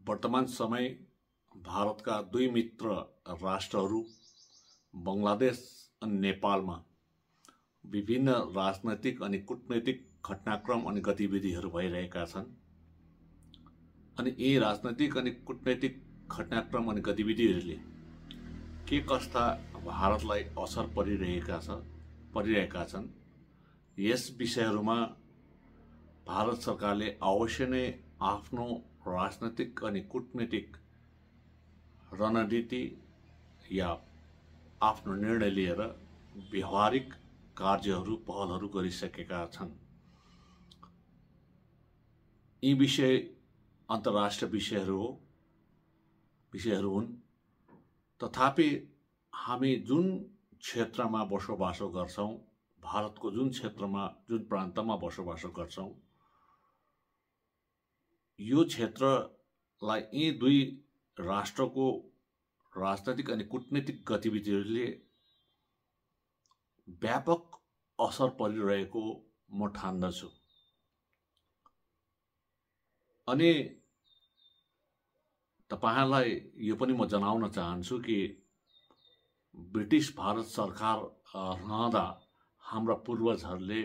वर्तमान समय भारतका दुई मित्र राष्ट्रहरू बङ्गलादेश अनि नेपालमा विभिन्न राजनैतिक अनि कूटनैतिक घटनाक्रम अनि गतिविधिहरू भइरहेका छन्। अनि यी राजनैतिक अनि कूटनैतिक घटनाक्रम अनि गतिविधिहरूले के कस्ता भारतलाई असर परिरहेका छन्, यस विषयहरूमा भारत सरकारले अवश्य नै आफ्नो राजनैतिक अनि कूटनैतिक रणनीति या आफ्नो निर्णय लिएर व्यवहारिक कार्यहरू पहलहरू गरिसकेका छन्। यी विषय अन्तर्राष्ट्रिय विषयहरू हुन्। तथापि हामी जुन क्षेत्रमा बसोबासो गर्छौं, भारतको जुन क्षेत्रमा जुन प्रान्तमा बसोबासो गर्छौं, यो क्षेत्रलाई यी दुई राष्ट्रको राजनैतिक अनि कूटनैतिक गतिविधिहरूले व्यापक असर परिरहेको म ठान्दछु। अनि तपाईहरुलाई यो पनि म जनाउन चाहन्छु कि ब्रिटिश भारत सरकार रहँदा हाम्रा पूर्वजहरूले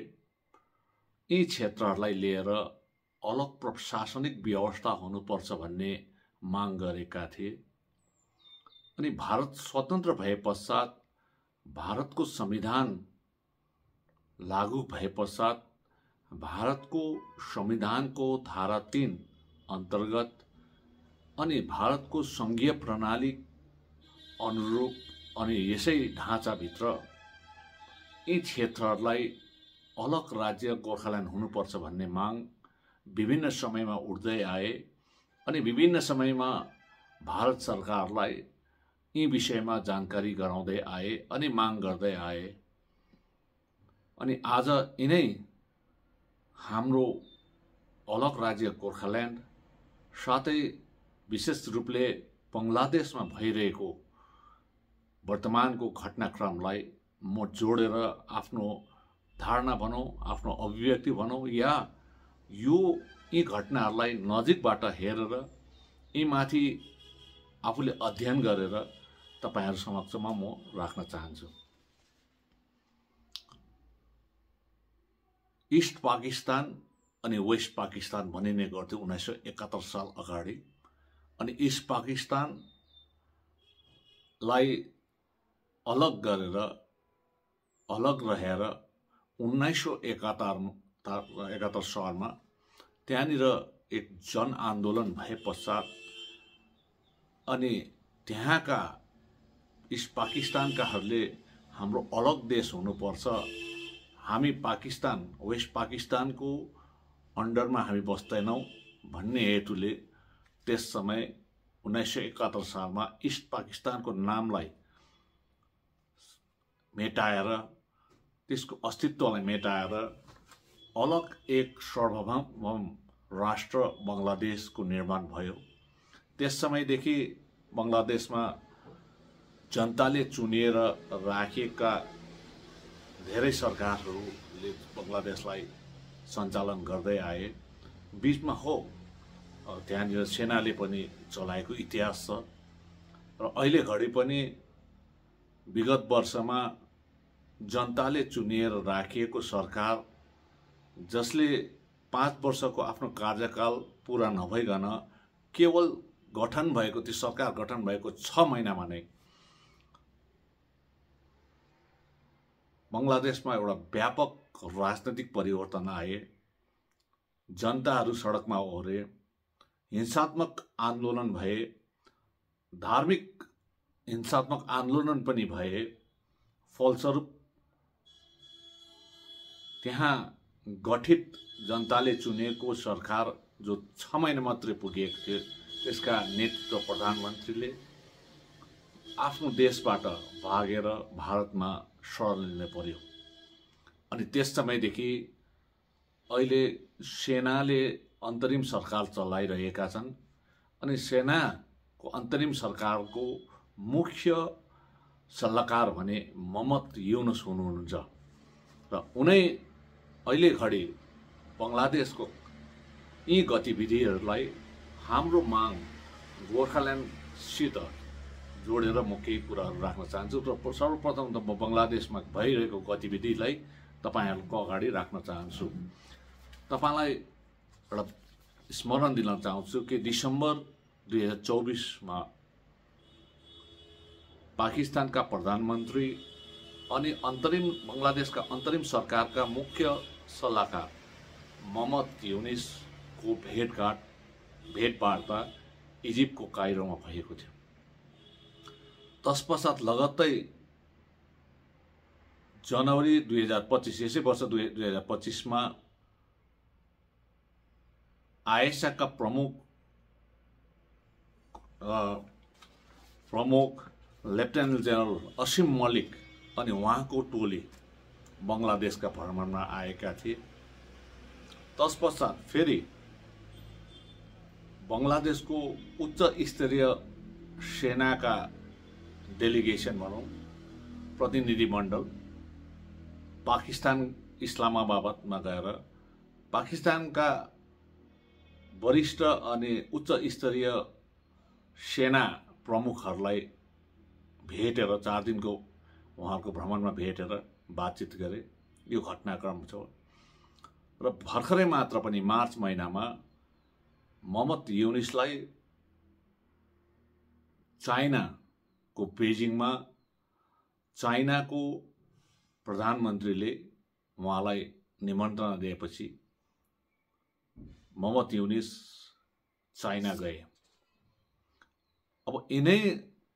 यी क्षेत्रहरूलाई लिएर अलग प्रशासनिक व्यवस्था हुनुपर्छ भन्ने माग गरेका थिए। अनि भारत स्वतन्त्र भए पश्चात भारतको संविधान लागू भए पश्चात भारतको संविधानको धारा 3 अन्तर्गत अनि भारतको संघीय प्रणाली अनुरूप अनि यसै ढाँचाभित्र यी क्षेत्रहरूलाई अलग राज्य गोर्खाल्यान्ड हुनुपर्छ भन्ने माग विभिन्न समयमा उठ्दै आए। अनि विभिन्न समयमा भारत सरकारलाई यी विषयमा जानकारी गराउँदै आए अनि माग गर्दै आए। अनि आज यिनै हाम्रो अलग राज्य गोर्खाल्यान्ड साथै विशेष रूपले बङ्गलादेशमा भइरहेको वर्तमानको घटनाक्रमलाई म जोडेर आफ्नो धारणा भनौं, आफ्नो अभिव्यक्ति भनौं, या यी घटनाहरूलाई नजिकबाट हेरेर यी माथि आफूले अध्ययन गरेर तपाईहरु समक्षमा म राख्न चाहन्छु। ईस्ट पाकिस्तान अनि वेस्ट पाकिस्तान भनिने गर्थ्यो 1971 साल अगाडि। अनि ईस्ट पाकिस्तानलाई अलग गरेर अलग रहेर 1971 सालमा त्यहाँनिर एक जन आन्दोलन भए पश्चात अनि त्यहाँका ईस्ट पाकिस्तानकाहरूले हाम्रो अलग देश हुनुपर्छ, हामी पाकिस्तान वेस्ट पाकिस्तानको अन्डरमा हामी बस्दैनौं भन्ने हेतुले त्यस समय 1971 सालमा ईस्ट पाकिस्तानको नामलाई मेटाएर, त्यसको अस्तित्वलाई मेटाएर अलग एक सार्वभौम राष्ट्र बङ्गलादेशको निर्माण भयो। त्यस समयदेखि बङ्गलादेशमा जनताले चुनिएर राखिएका धेरै सरकारहरूले बङ्गलादेशलाई सञ्चालन गर्दै आए। बीचमा त्यहाँनिर सेनाले पनि चलाएको इतिहास छ र अहिले घडी पनि विगत वर्षमा जनताले चुनिएर राखिएको सरकार जसले 5 वर्षको आफ्नो कार्यकाल पूरा नभइकन केवल गठन भएको, त्यो सरकार गठन भएको 6 महिनामा नै बङ्गलादेशमा एउटा व्यापक राजनैतिक परिवर्तन आए। जनताहरू सडकमा ओरे, हिंसात्मक आन्दोलन भए, धार्मिक हिंसात्मक आन्दोलन पनि भए। फलस्वरूप त्यहाँ गठित जनताले चुनेको सरकार जो 6 महिना मात्रै पुगेको थियो, त्यसका नेतृत्व प्रधानमन्त्रीले आफ्नो देशबाट भागेर भारतमा शरण लिन पर्यो। अनि त्यस समयदेखि अहिले सेनाले अन्तरिम सरकार चलाइरहेका छन्। अनि सेनाको अन्तरिम सरकारको मुख्य सल्लाहकार भने मोहम्मद युनुस हुनुहुन्छ र उनै अहिले घडी बङ्गलादेशको यी गतिविधिहरूलाई हाम्रो माग गोर्खाल्यान्डसित जोडेर म केही कुराहरू राख्न चाहन्छु र सर्वप्रथम त म बङ्गलादेशमा भइरहेको गतिविधिलाई तपाईँहरूको अगाडि राख्न चाहन्छु। तपाईँलाई एउटा स्मरण दिन चाहन्छु कि डिसेम्बर 2024 पाकिस्तानका प्रधानमन्त्री अनि बङ्गलादेशका अन्तरिम सरकारका मुख्य सल्लाहकार मोहम्मद युनिसको भेटवार्ता इजिप्टको काइरोमा भएको थियो। तत्पश्चात लगत्तै जनवरी 2025 यसै वर्ष 2025 आइएसआईका प्रमुख लेफ्टेनेन्ट जनरल असिम मलिक अनि उहाँको टोली बङ्गलादेशका भ्रमणमा आएका थिए। तत्पश्चात फेरि बङ्गलादेशको उच्च स्तरीय सेनाका डेलिगेसन भनौँ प्रतिनिधिमण्डल पाकिस्तान इस्लामाबादमा गएर पाकिस्तानका वरिष्ठ अनि उच्च स्तरीय सेना प्रमुखहरूलाई भेटेर 4 दिनको उहाँहरूको भ्रमणमा भेटेर बातचित गरे। यो घटनाक्रम छ र भर्खरै मात्र पनि मार्च महिनामा मोहम्मद युनिसलाई चाइनाको बेजिङमा चाइनाको प्रधानमन्त्रीले उहाँलाई निमन्त्रणा दिएपछि मोहम्मद युनिस चाइना गए। अब यिनै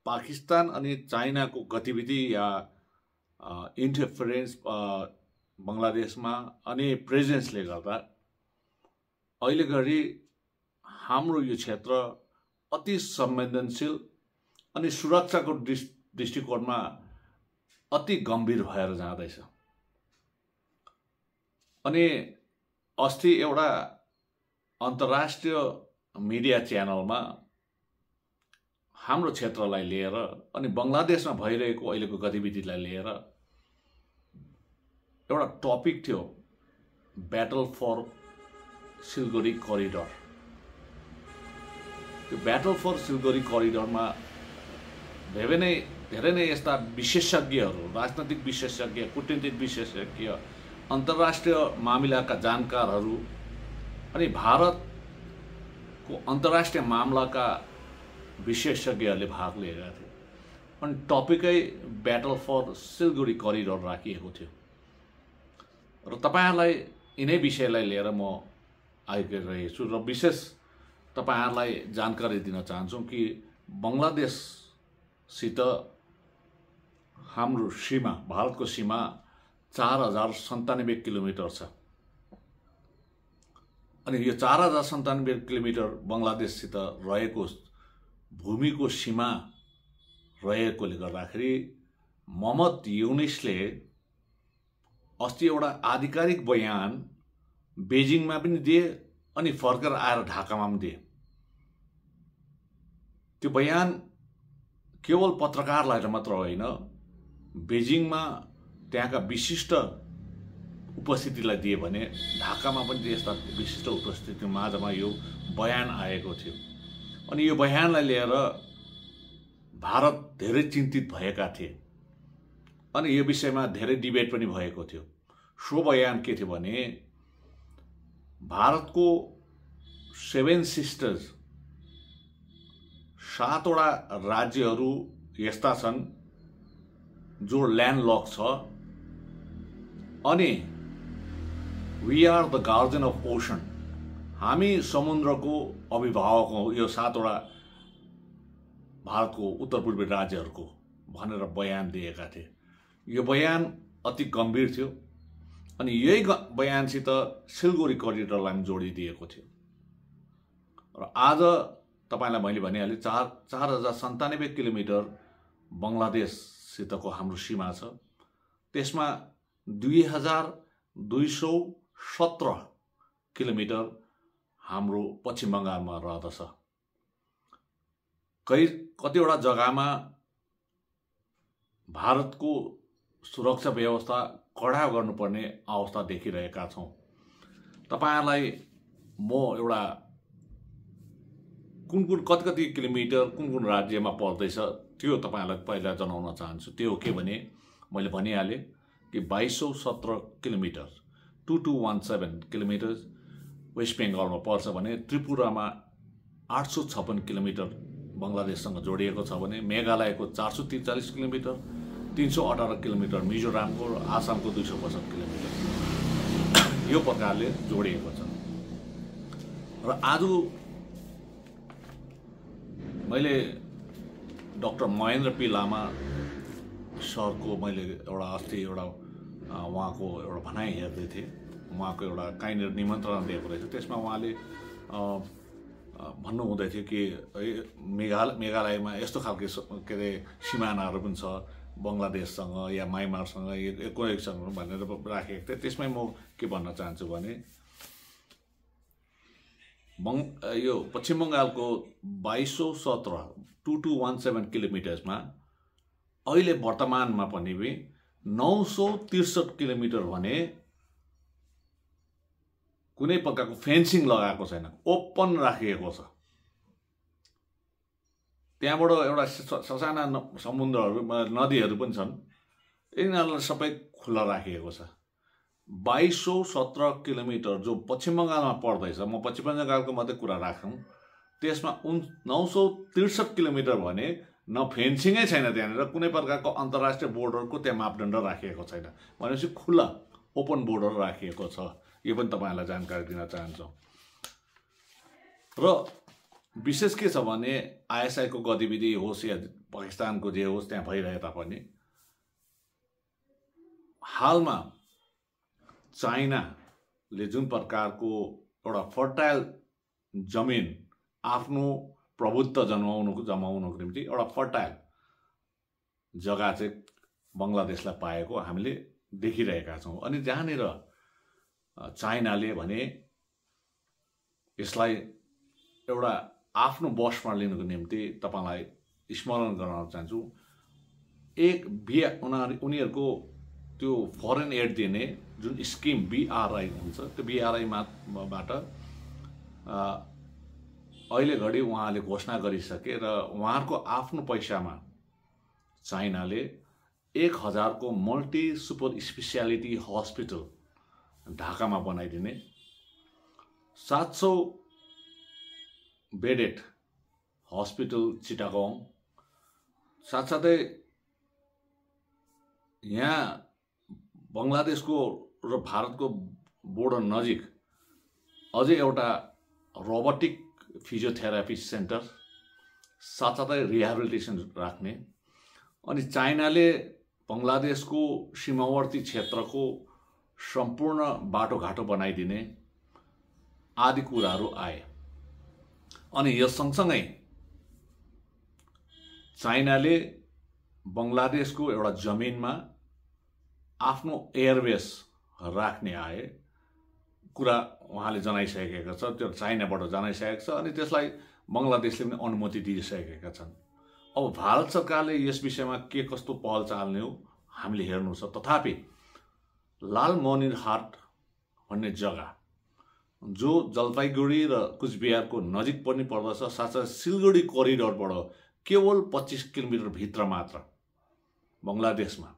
पाकिस्तान अनि चाइनाको गतिविधि या इन्टरफेरेन्स बङ्गलादेशमा अनि प्रेजेन्सले गर्दा अहिले घडी हाम्रो यो क्षेत्र अति संवेदनशील अनि सुरक्षाको दृष्टिकोणमा अति गम्भीर भएर जाँदैछ। अनि अस्ति एउटा अन्तर्राष्ट्रिय मिडिया च्यानलमा हाम्रो क्षेत्रलाई लिएर अनि बङ्गलादेशमा भइरहेको अहिलेको गतिविधिलाई लिएर एउटा टपिक थियो, ब्याटल फर सिलगढी करिडर। त्यो ब्याटल फर सिलगढी करिडरमा धेरै नै यस्ता विशेषज्ञहरू, राजनैतिक विशेषज्ञ, कूटनीतिक विशेषज्ञ, अन्तर्राष्ट्रिय मामिलाका जानकारहरू अनि भारतको अन्तर्राष्ट्रिय मामलाका विशेषज्ञहरूले भाग लिएका थिए। अनि टपिकै ब्याटल फर सिलगढी करिडर राखिएको थियो र तपाईँहरूलाई यिनै विषयलाई लिएर म आइरहेको छु र विशेष तपाईँहरूलाई जानकारी दिन चाहन्छु कि बङ्गलादेशसित हाम्रो सीमा, भारतको सीमा 4097 किलोमिटर छ। अनि यो 4097 किलोमिटर बङ्गलादेशसित रहेको भूमिको सीमा रहेकोले गर्दाखेरि मोहम्मद युनिसले अस्ति एउटा आधिकारिक बयान बेजिङमा पनि दिए अनि फर्केर आएर ढाकामा पनि दिए। त्यो बयान केवल पत्रकारलाई मात्र होइन, बेजिङमा त्यहाँका विशिष्ट उपस्थितिलाई दिए भने ढाकामा पनि यस्ता विशिष्ट उपस्थिति माझमा यो बयान आएको थियो। अनि यो बयानलाई लिएर भारत धेरै चिन्तित भएका थिए अनि यो विषयमा धेरै डिबेट पनि भएको थियो। सो बयान के थियो भने भारतको 7 सिस्टर्स 7वटा राज्यहरू यस्ता छन् जो ल्यान्डलक छ अनि we are the guardian of ocean, हामी समुद्रको अभिभावक हौँ, यो 7वटा भारतको उत्तर पूर्वी राज्यहरूको भनेर बयान दिएका थिए। यो बयान अति गम्भीर थियो अनि यही बयानसित सिलगढी करिडरलाई पनि जोडिदिएको थियो। र आज तपाईलाई मैले भनिहालेँ 4097 किलोमिटर बङ्गलादेशसितको हाम्रो सीमा छ। त्यसमा 2217 किलोमिटर हाम्रो पश्चिम बङ्गालमा रहदछ। कतिवटा जग्गामा भारतको सुरक्षा व्यवस्था कडा गर्नुपर्ने अवस्था देखिरहेका छौँ। तपाईहरुलाई म एउटा कुन कति किलोमिटर कुन राज्यमा पर्दैछ त्यो तपाईहरुलाई पहिला जनाउन चाहन्छु। त्यो के भने मैले भनिहालेँ कि 2217 किलोमिटर 2217 किलोमिटर वेस्ट बेंगलमा पर्छ भने त्रिपुरामा 856 किलोमिटर बंगलादेशसँग जोडिएको छ भने मेघालयको 443 किलोमिटर 318 किलोमिटर मिजोरामको र आसामको 265 किलोमिटर यो प्रकारले जोडिएको छ। र आज मैले डाक्टर महेन्द्र पी लामा सरको मैले अस्ति उहाँको भनाइ हेर्दै थिएँ। उहाँको काहीँनिर निमन्त्रणा दिएको रहेछ। त्यसमा उहाँले भन्नुहुँदै थियो कि मेघालयमा यस्तो खालको के अरे सिमानाहरू पनि छ बंगलादेशसँग या म्यानमारसँग एकैसँग भनेर राखेको थिएँ। त्यसमै म के भन्न चाहन्छु भने यो पश्चिम बंगालको 2217 किलोमिटर्समा अहिले वर्तमानमा पनि 963 किलोमिटर भने कुनै प्रकारको फेन्सिङ लगाएको छैन, ओपन राखिएको छ। त्यहाँबाट ससाना समुद्रहरू नदीहरू पनि छन्, यिनीहरूलाई सबै खुला राखिएको छ। 2217 किलोमिटर जो पश्चिम बंगालमा पर्दैछ, म पश्चिम बंगालको मात्रै कुरा राखौँ, त्यसमा 963 किलोमिटर भने न फेन्सिङै छैन, त्यहाँनिर कुनै प्रकारको अन्तर्राष्ट्रिय बोर्डरको त्यहाँ मापदण्ड राखिएको छैन, भनेपछि खुला ओपन बोर्डर राखिएको छ। यो पनि तपाईहरुलाई जानकारी दिन चाहन्छु। र विशेष के छ भने आईएसआई को गतिविधि होस् या पाकिस्तानको जे होस् त्यहाँ भइरहे तापनि हालमा चाइनाले जुन प्रकारको फर्टाइल जमिन आफ्नो प्रभुत्व जमाउनको निम्ति फर्टाइल जग्गा चाहिँ बंगलादेशलाई पाएको हामीले देखिरहेका छौं। अनि जहाँनिर चाइनाले भने यसलाई आफ्नो बसमा लिनको निम्ति तपाईलाई स्मरण गराउन चाहन्छु। उनीहरूको त्यो फरेन एड दिने जुन स्किम बीआरआई हुन्छ, त्यो बीआरआई बाट अहिले घडी उहाँले घोषणा गरिसके र उहाँहरूको आफ्नो पैसामा चाइनाले 1000 को मल्टी सुपर स्पेशलिटी हस्पिटल ढाकामा बनाइदिने, 700 बेडेड हस्पिटल चिटागोङ, साथसाथै यहाँ बंगलादेशको र भारतको बोर्डर नजिक अझै रोबोटिक फिजियोथेरापी सेन्टर, साथसाथै रिहेबिलिटेसन राख्ने। अनि चाइनाले बंगलादेशको सीमावर्ती क्षेत्रको सम्पूर्ण बाटोघाटो बनाइदिने आदि कुराहरू आए। अनि यस सँगसँगै चाइनाले बंगलादेशको जमिनमा आफ्नो एयरबेस राख्ने आए कुरा उहाँले जनाइसकेका छ। त्यो चाइनाबाट जनाइसकेको छ अनि त्यसलाई बंगलादेशले पनि अनुमति दिइसकेका छन्। अब भारत सरकारले यस विषयमा के कस्तो पहल चाल्ने हो हामीले हेर्नु छ। तथापि लालमनिरहाट भन्ने जग्गा जो जलपाइगुडी र कुचबिहारको नजिक पनि पर्दछ, साथसाथै सिलगढी करिडोरबाट केवल 25 किलोमिटर भित्र मात्र बंगलादेशमा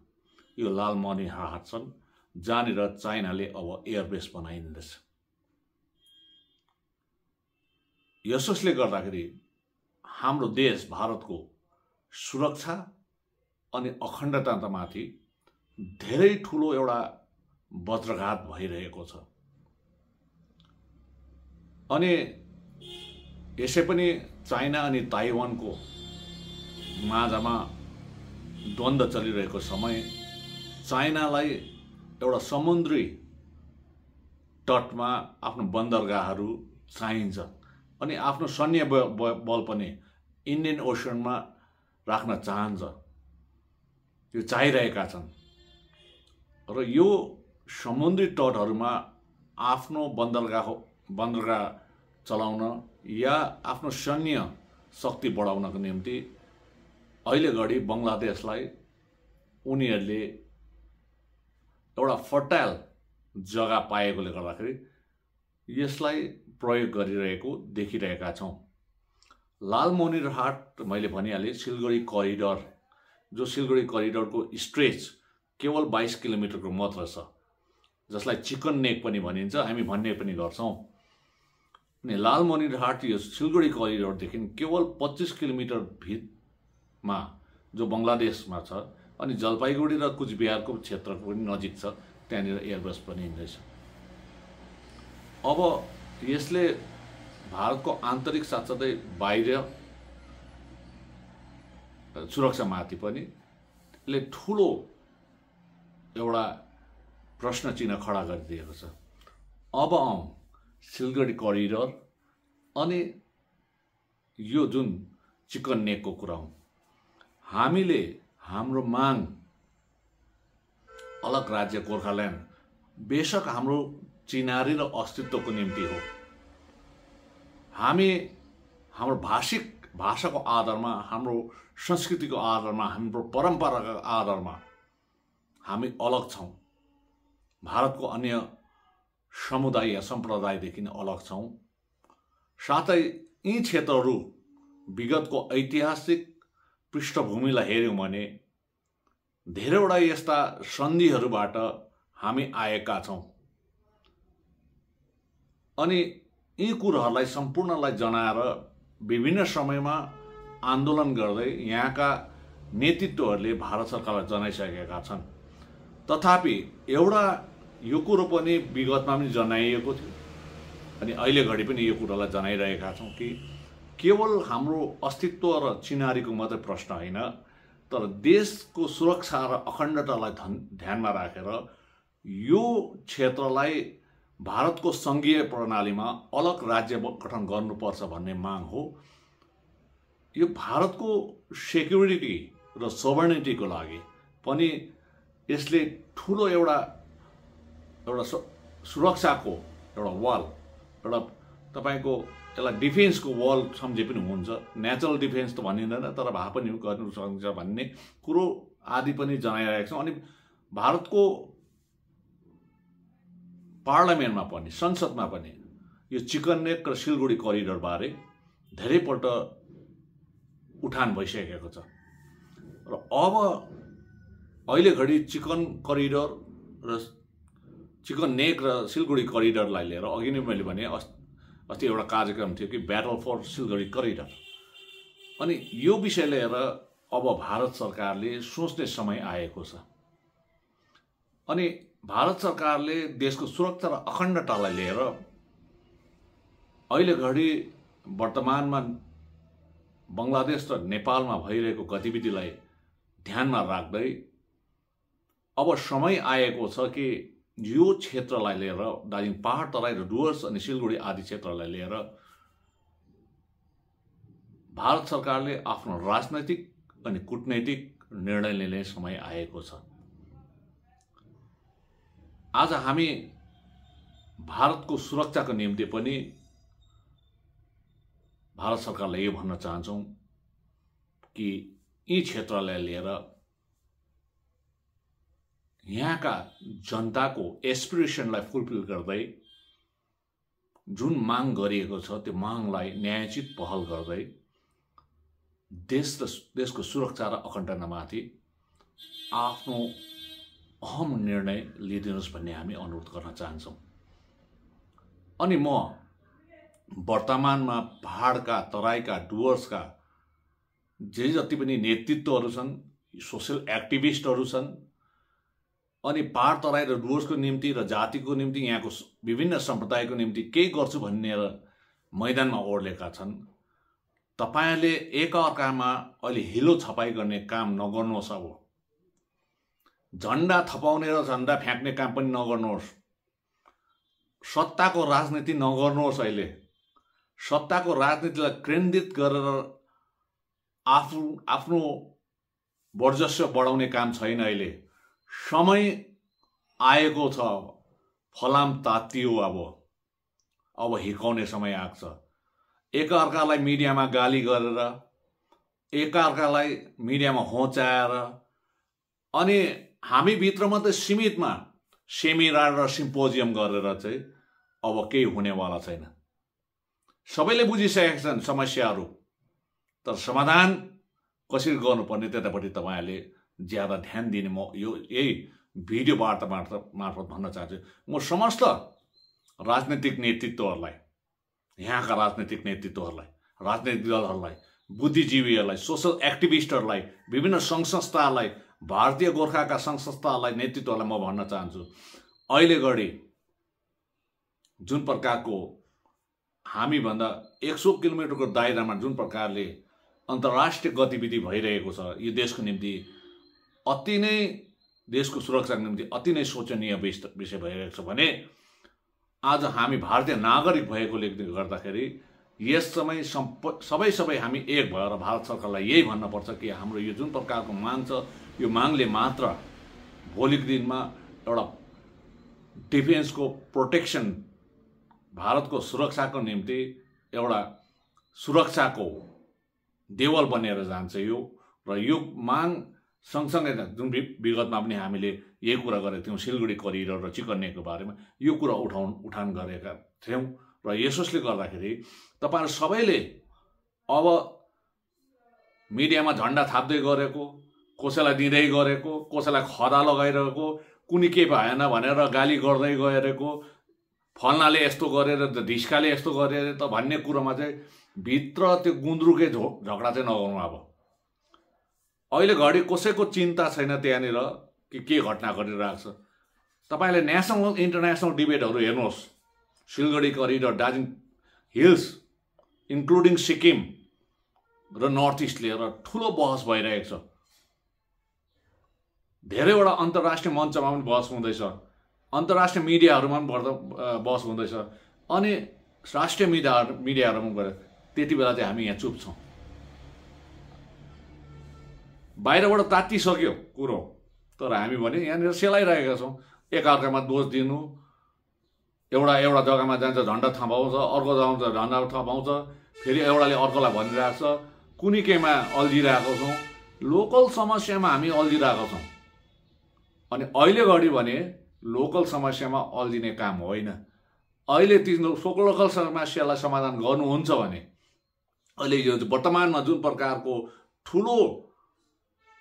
यो लालमनिरहाट छन्, जहाँनिर चाइनाले अब एयरबेस बनाइदिँदैछ। यसोस्ले गर्दाखेरि हाम्रो देश भारतको सुरक्षा अनि अखण्डतामाथि धेरै ठूलो वज्रघात भइरहेको छ। अनि यसै पनि चाइना अनि ताइवानको माझमा द्वन्द्व चलिरहेको समय चाइनालाई समुद्री तटमा आफ्नो बन्दरगाहहरू चाहिन्छ अनि आफ्नो सैन्य बल पनि इन्डियन ओसनमा राख्न चाहन्छ, त्यो चाहिरहेका छन्। र यो समुद्री तटहरूमा आफ्नो बन्दरगाह चलाउन या आफ्नो सैन्य शक्ति बढाउनको निम्ति अहिले घडी बंगलादेशलाई उनीहरूले फर्टाइल जग्गा पाएकोले गर्दाखेरि यसलाई प्रयोग गरिरहेको देखिरहेका छौं। लालमोहनीरहाट मैले भनिहालेँ सिलगढी करिडर, जो सिलगढी करिडरको स्ट्रेच केवल 22 किलोमिटरको मात्र छ, जसलाई चिकन नेक पनि भनिन्छ, हामी भन्ने पनि गर्छौँ। अनि लालमोहनीरहाट यो सिलगढी करिडरदेखि केवल 25 किलोमिटर भित्रमा जो बङ्गलादेशमा छ, अनि जलपाइगुडी र कुचबिहारको क्षेत्रको पनि नजिक छ, त्यहाँनिर एयरबस पनि हिँड्दैछ। अब यसले भारतको आन्तरिक साथसाथै बाहिर सुरक्षामाथि पनि यसले ठुलो एउटा प्रश्न चिन्ह खडा गरिदिएको छ। अब सिलगढी करिडर अनि यो जुन चिकन नेकको कुरा हो, हामीले हाम्रो माग अलग राज्य गोर्खाल्यान्ड बेशक हाम्रो चिनारी र अस्तित्वको निम्ति हो, हामी हाम्रो भाषाको आधारमा, हाम्रो संस्कृतिको आधारमा, हाम्रो परम्पराको आधारमा हामी अलग छौँ, भारतको अन्य समुदाय या सम्प्रदायदेखि अलग छौँ। साथै यी क्षेत्रहरू विगतको ऐतिहासिक पृष्ठभूमिलाई हेऱ्यौँ भने धेरैवटा यस्ता सन्धिहरूबाट हामी आएका छौँ, अनि यी कुराहरूलाई सम्पूर्णलाई जनाएर विभिन्न समयमा आन्दोलन गर्दै यहाँका नेतृत्वहरूले भारत सरकारलाई जनाइसकेका छन्। तथापि एउटा यो कुरो पनि विगतमा पनि जनाइएको थियो, अनि अहिले घडी पनि यो कुरालाई जनाइरहेका छौँ कि केवल हाम्रो अस्तित्व र चिनारीको मात्रै प्रश्न होइन, तर देशको सुरक्षा र अखण्डतालाई ध्यानमा राखेर यो क्षेत्रलाई भारतको सङ्घीय प्रणालीमा अलग राज्य गठन गर्नुपर्छ भन्ने माग हो। यो भारतको सेक्युरिटी र सोभर्निटीको लागि पनि यसले ठुलो एउटा सुरक्षाको एउटा वाल, एउटा तपाईको यसलाई डिफेन्सको वाल सम्झे पनि हुन्छ। नेचुरल डिफेन्स त भनिँदैन, तर भए पनि गर्नु सक्छ भन्ने कुरो आदि पनि जनाइरहेको छौँ। अनि भारतको पार्लियामेन्टमा पनि, संसदमा पनि यो चिकन नेक र सिलगढी करिडर बारे धेरैपल्ट उठान भइसकेको छ। र अब अहिले घडी चिकन करिडर र चिकन नेक र सिलगढी करिडरलाई लिएर अघि नै मैले भने अस्ति एउटा कार्यक्रम थियो कि ब्याटल फर सिलगढी करिडर, अनि यो विषय लिएर अब भारत सरकारले सोच्ने समय आएको छ। अनि भारत सरकारले देशको सुरक्षा र अखण्डतालाई लिएर अहिले घडी वर्तमानमा बङ्गलादेश र नेपालमा भइरहेको गतिविधिलाई ध्यानमा राख्दै अब समय आएको छ कि यो क्षेत्रलाई लिएर, दार्जिलिङ पहाड तराई र डुवर्स अनि सिलगढी आदि क्षेत्रलाई लिएर भारत सरकारले आफ्नो राजनैतिक अनि कूटनैतिक निर्णय लिने समय आएको छ। आज हामी भारतको सुरक्षाको निम्ति पनि भारत सरकारलाई यो भन्न चाहन्छौँ कि यी क्षेत्रलाई लिएर यहाँका जनताको एस्पिरेसनलाई फुलफिल गर्दै जुन माग गरिएको छ त्यो मागलाई न्यायोचित पहल गर्दै देशको सुरक्षा र अखण्डतामाथि आफ्नो अहम निर्णय लिइदिनुहोस् भन्ने हामी अनुरोध गर्न चाहन्छौँ। अनि म वर्तमानमा पहाडका तराईका डुवर्सका जे जति पनि नेतृत्वहरू छन्, सोसल एक्टिभिस्टहरू छन्, अनि पहाड तराई र डुवर्सको निम्ति र जातिको निम्ति, यहाँको विभिन्न सम्प्रदायको निम्ति केही गर्छु भन्ने मैदानमा ओर्लेका छन्। तपाईहरुले एकअर्कामा अहिले हिलो छपाई गर्ने काम नगर्नुहोस्। अब झण्डा थपाउने र झण्डा फ्याँक्ने काम पनि नगर्नुहोस्। सत्ताको राजनीति नगर्नुहोस्। अहिले सत्ताको राजनीतिलाई केन्द्रित गरेर आफ्नो वर्चस्व बढाउने काम छैन। अहिले समय आएको छ, फलाम तातियो। अब हिर्काउने समय आएको छ। एकअर्कालाई मिडियामा गाली गरेर, एकअर्कालाई मिडियामा होचाएर, अनि हामी भित्र मात्रै सीमितमा सेमिनार र सिम्पोजियम गरेर चाहिँ अब केही हुनेवाला छैन। सबैले बुझिसकेका छन् समस्याहरू। तर समाधान कसरी गर्नुपर्ने त्यतापट्टि तपाईँहरूले ज्यादा ध्यान दिने म यही भिडियो वार्ता मार्फत भन्न चाहन्छु। म समस्त राजनीतिक नेतृत्वहरूलाई, यहाँका राजनीतिक नेतृत्वहरूलाई, राजनीतिक दलहरूलाई, बुद्धिजीवीहरूलाई, सोसल एक्टिभिस्टहरूलाई, विभिन्न सङ्घ संस्थाहरूलाई, भारतीय गोर्खाका सङ्घ संस्थाहरूलाई, नेतृत्वहरूलाई म भन्न चाहन्छु, अहिले घडी जुन प्रकारको हामीभन्दा 100 किलोमिटरको दायरामा जुन प्रकारले अन्तर्राष्ट्रिय गतिविधि भइरहेको छ, यो देशको निम्ति अति नै, देशको सुरक्षाको निम्ति अति नै शोचनीय विषय भइरहेको छ भने आज हामी भारतीय नागरिक भएकोले गर्दाखेरि यस समय सबै हामी एक भएर भारत सरकारलाई यही भन्नुपर्छ कि हाम्रो यो जुन प्रकारको माग छ, यो मागले मात्र भोलिको दिनमा एउटा डिफेन्सको प्रोटेक्सन, भारतको सुरक्षाको निम्ति एउटा सुरक्षाको देवल बनेर जान्छ यो। र यो माग सँगसँगै जुन विगतमा पनि हामीले यही कुरा गरेका थियौँ, सिलगढी करिडोर र चिकन नेकको बारेमा यो कुरा उठान गरेका थियौँ। र यसोस्ले गर्दाखेरि तपाईँहरू सबैले अब मिडियामा झन्डा थाप्दै गरेको, कसैलाई दिँदै गरेको, कसैलाई खदा लगाइरहेको, कुनै के भएन भनेर गाली गर्दै गरेको, फल्नाले यस्तो गरेर ढिस्काले यस्तो गरेर त भन्ने कुरोमा चाहिँ भित्र त्यो गुन्द्रुके झगडा चाहिँ नगर्नु। अब अहिले घडी कसैको चिन्ता छैन त्यहाँनिर कि के घटना घटिरहेको छ। तपाईँले नेसनल इन्टरनेसनल डिबेटहरू हेर्नुहोस्, Siliguri corridor, Darjeeling hills including Sikkim र नर्थ इस्ट लिएर ठुलो बहस भइरहेको छ। धेरैवटा अन्तर्राष्ट्रिय मञ्चमा पनि बहस हुँदैछ, अन्तर्राष्ट्रिय मिडियाहरूमा पनि बहस हुँदैछ, अनि राष्ट्रिय मिडियाहरूमा गएर त्यति बेला चाहिँ हामी यहाँ चुप छौँ। बाहिरबाट तातिसक्यो कुरो, तर हामी भने यहाँनिर सेलाइरहेका छौँ। एकअर्कामा दोष दिनु, एउटा जग्गामा जान्छ झन्डा थमाउँछ, अर्को जग्गामा झन्डा थमाउँछ, फेरि एउटाले अर्कोलाई भनिरहेको छ, कुनै केमा अल्झिरहेको छौँ, लोकल समस्यामा हामी अल्झिरहेको छौँ। अनि अहिले घडी भने लोकल समस्यामा अल्झिने काम होइन। अहिले ती लोकल समस्यालाई समाधान गर्नुहुन्छ भने अहिले यो वर्तमानमा जुन प्रकारको ठुलो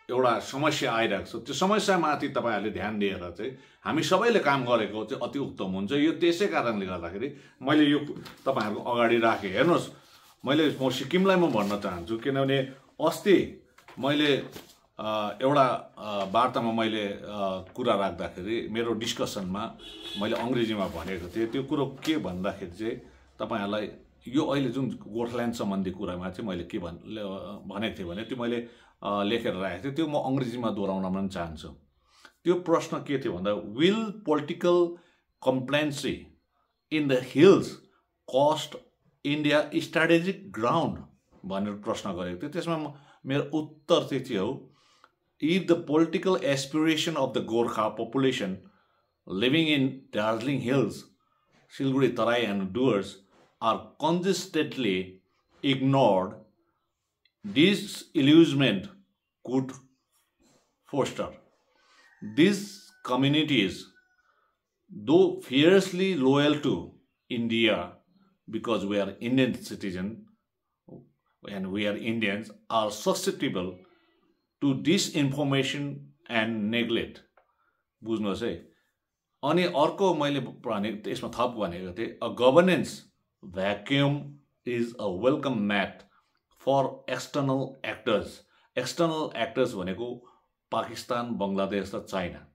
एउटा समस्या आइरहेको छ, त्यो समस्यामाथि तपाईँहरूले ध्यान दिएर चाहिँ हामी सबैले काम गरेको चाहिँ अति उत्तम हुन्छ। यो त्यसै कारणले गर्दाखेरि मैले यो तपाईँहरूको अगाडि राखेँ। हेर्नुहोस्, म सिक्किमलाई म भन्न चाहन्छु, किनभने अस्ति मैले एउटा वार्तामा मैले कुरा राख्दाखेरि मेरो डिस्कसनमा मैले अङ्ग्रेजीमा भनेको थिएँ। त्यो कुरो के भन्दाखेरि चाहिँ तपाईँहरूलाई यो अहिले जुन गोर्खाल्यान्ड सम्बन्धी कुरामा चाहिँ मैले के भनेको थिएँ भने त्यो मैले लेखेर राखेको थिएँ, त्यो म अङ्ग्रेजीमा दोहोऱ्याउन पनि चाहन्छु। त्यो प्रश्न के थियो भन्दा, will political complacency in the hills cost India strategic ground भनेर प्रश्न गरेको थियो। त्यसमा मेरो उत्तर चाहिँ हो, if the political aspiration of the Gorkha population living in Darjeeling Hills, Silguri, Tarai and Duars are consistently ignored, disillusionment could foster. These communities, though fiercely loyal to India because we are Indian citizens and we are Indians, are susceptible to disinformation and neglect. बुझ्नुहोस् है। अनि अर्को मैले यसमा थप भनेको थिएँ, a governance vacuum is a welcome mat for external actors. External actors भनेको पाकिस्तान, बङ्गलादेश र China.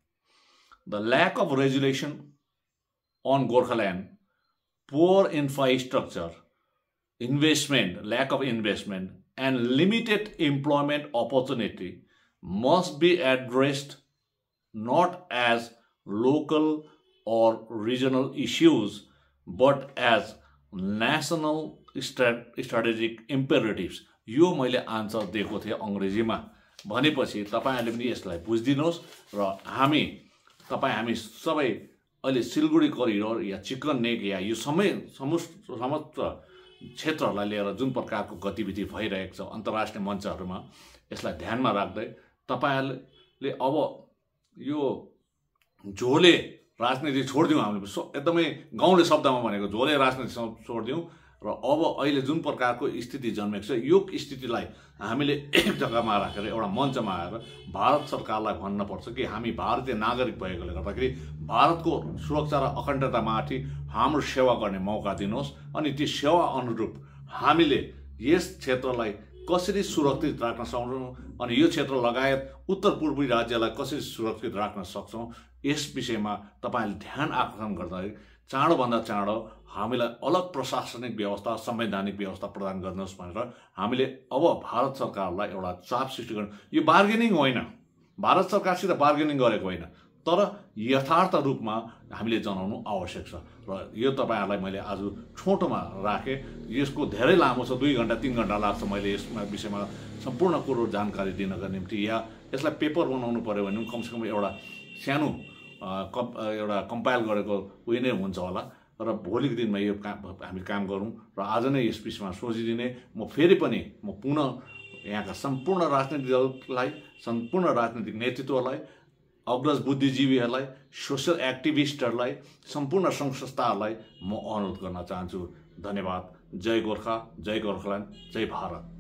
The lack of resolution on Gorkhaland, poor infrastructure, investment, lack of investment, and limited employment opportunity must be addressed not as local or regional issues, but as national strategic imperatives. यो मैले answer दिएको थिएँ अङ्ग्रेजीमा। भनेपछि तपाईँहरूले पनि यसलाई बुझिदिनुहोस् र हामी सबै अहिले सिलगढी करिडोर या चिकन नेक या यो समस्त क्षेत्रहरूलाई लिएर जुन प्रकारको गतिविधि भइरहेको छ अन्तर्राष्ट्रिय मञ्चहरूमा, यसलाई ध्यानमा राख्दै तपाईँहरूले अब यो झोले राजनीति छोडिदिउँ। हामीले एकदमै गाउँले शब्दमा भनेको झोले राजनीति छोडिदिउँ र अब अहिले जुन प्रकारको स्थिति जन्मेको छ यो स्थितिलाई हामीले एक जग्गामा राखेर एउटा मञ्चमा आएर भारत सरकारलाई भन्नुपर्छ कि हामी भारतीय नागरिक भएकोले गर्दाखेरि भारतको सुरक्षा र अखण्डतामाथि हाम्रो सेवा गर्ने मौका दिनुहोस् अनि ती सेवा अनुरूप हामीले यस क्षेत्रलाई कसरी सुरक्षित राख्न सक्छौँ अनि यो क्षेत्र लगायत उत्तर पूर्वी राज्यलाई कसरी सुरक्षित राख्न सक्छौँ यस विषयमा तपाईले ध्यान आकर्षण गर्दै चाँडोभन्दा चाँडो हामीलाई अलग प्रशासनिक व्यवस्था संवैधानिक व्यवस्था प्रदान गर्नुहोस् भनेर हामीले अब भारत सरकारलाई एउटा चाप सृष्टि गर्नु यो बार्गेनिङ होइन भारत सरकारसित बार्गेनिङ गरेको होइन तर यथार्थ रूपमा हामीले जनाउनु आवश्यक छ र यो तपाईहरुलाई मैले आज छोटोमा राखे यसको धेरै लामो छ 2 घण्टा 3 घण्टा लाग्छ मैले यसमा विषयमा सम्पूर्ण कुरो जानकारी दिनका निम्ति या यसलाई पेपर बनाउनु पर्यो भने कमसेकम एउटा सानो एउटा कम्पाइल गरेको उयो नै हुन्छ होला र भोलिको दिनमा यो हामी काम गरौँ र आज नै यस विषयमा सोचिदिने म फेरि पनि म पुनः यहाँका सम्पूर्ण राजनीतिक दललाई सम्पूर्ण राजनीतिक नेतृत्वलाई अग्रज बुद्धिजीवीहरूलाई सोशल एक्टिभिस्टहरूलाई सम्पूर्ण सङ्घ संस्थाहरूलाई म अनुरोध गर्न चाहन्छु। धन्यवाद। जय गोर्खा, जय गोर्खाल्यान्ड, जय भारत।